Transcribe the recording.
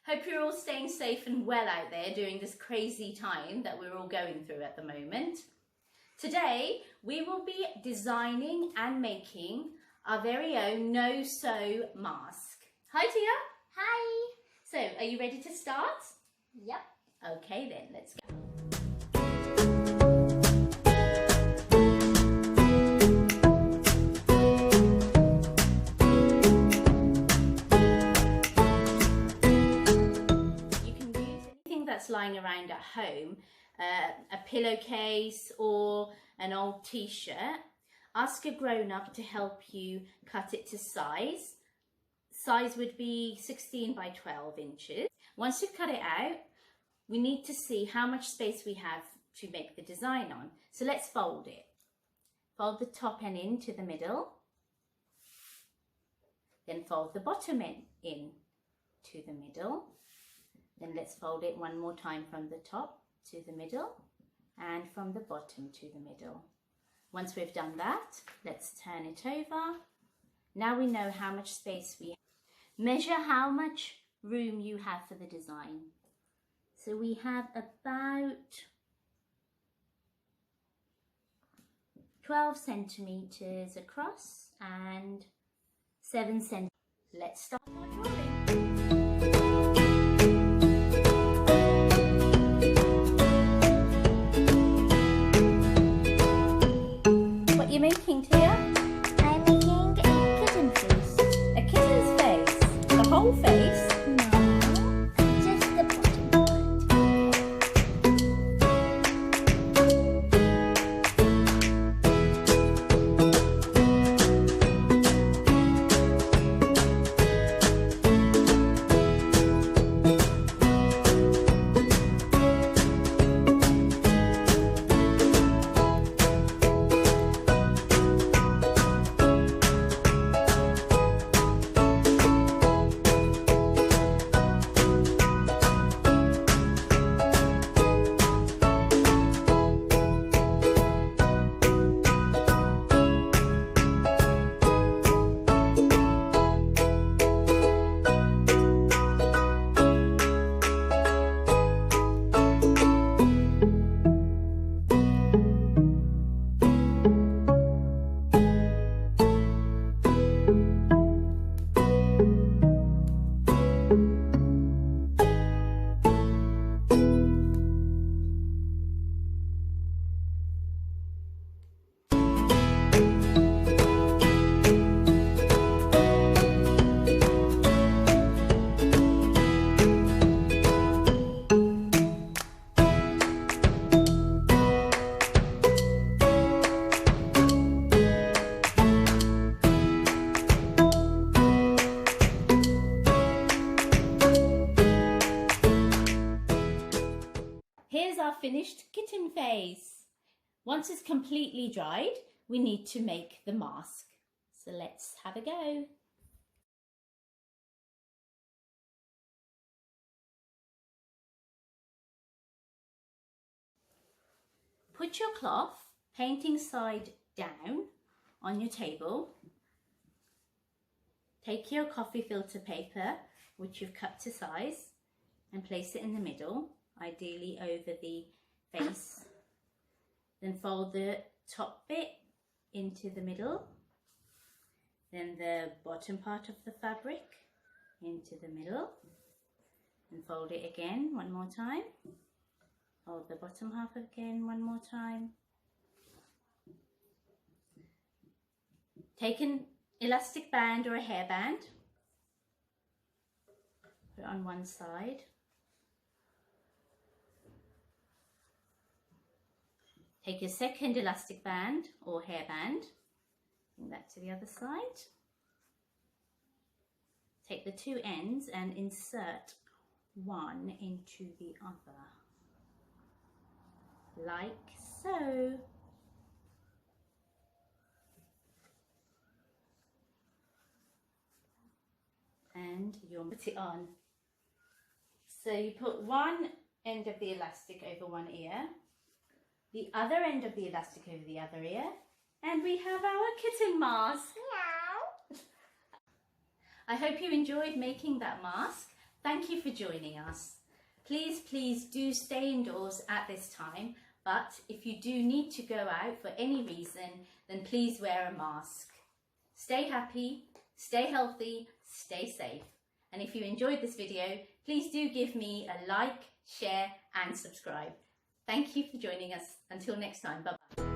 Hope you're all staying safe and well out there during this crazy time that we're all going through at the moment. Today, we will be designing and making our very own no-sew mask. Hi, Tia. Hi. So, are you ready to start? Yep. Okay then, let's go. That's lying around at home, a pillowcase or an old t-shirt. Ask a grown-up to help you cut it to size. Size would be 16 by 12 inches. Once you've cut it out, we need to see how much space we have to make the design on. So let's fold it. Fold the top end into the middle. Then fold the bottom end in to the middle. Then let's fold it one more time from the top to the middle and from the bottom to the middle. Once we've done that, let's turn it over. Now we know how much space we have. Measure how much room you have for the design. So we have about 12 centimeters across and 7 centimeters. Let's start our drawing. What are you making, Tia? I'm making a kitten face. A kitten's face? The whole face? No, just the bottom part. Here's our finished kitten face. Once it's completely dried, we need to make the mask. So let's have a go. Put your cloth, painting side down, on your table. Take your coffee filter paper, which you've cut to size, and place it in the middle, ideally over the face. Then fold the top bit into the middle, then the bottom part of the fabric into the middle, and fold it again one more time. Fold the bottom half again one more time. Take an elastic band or a hairband, put it on one side. Take your second elastic band or hairband, bring that to the other side. Take the two ends and insert one into the other, like so. And you'll put it on. So you put one end of the elastic over one ear, the other end of the elastic over the other ear, and we have our kitten mask. Meow. I hope you enjoyed making that mask. Thank you for joining us. Please do stay indoors at this time, but if you do need to go out for any reason, then please wear a mask. Stay happy, stay healthy, stay safe. And if you enjoyed this video, please do give me a like, share and subscribe. Thank you for joining us. Until next time, bye-bye.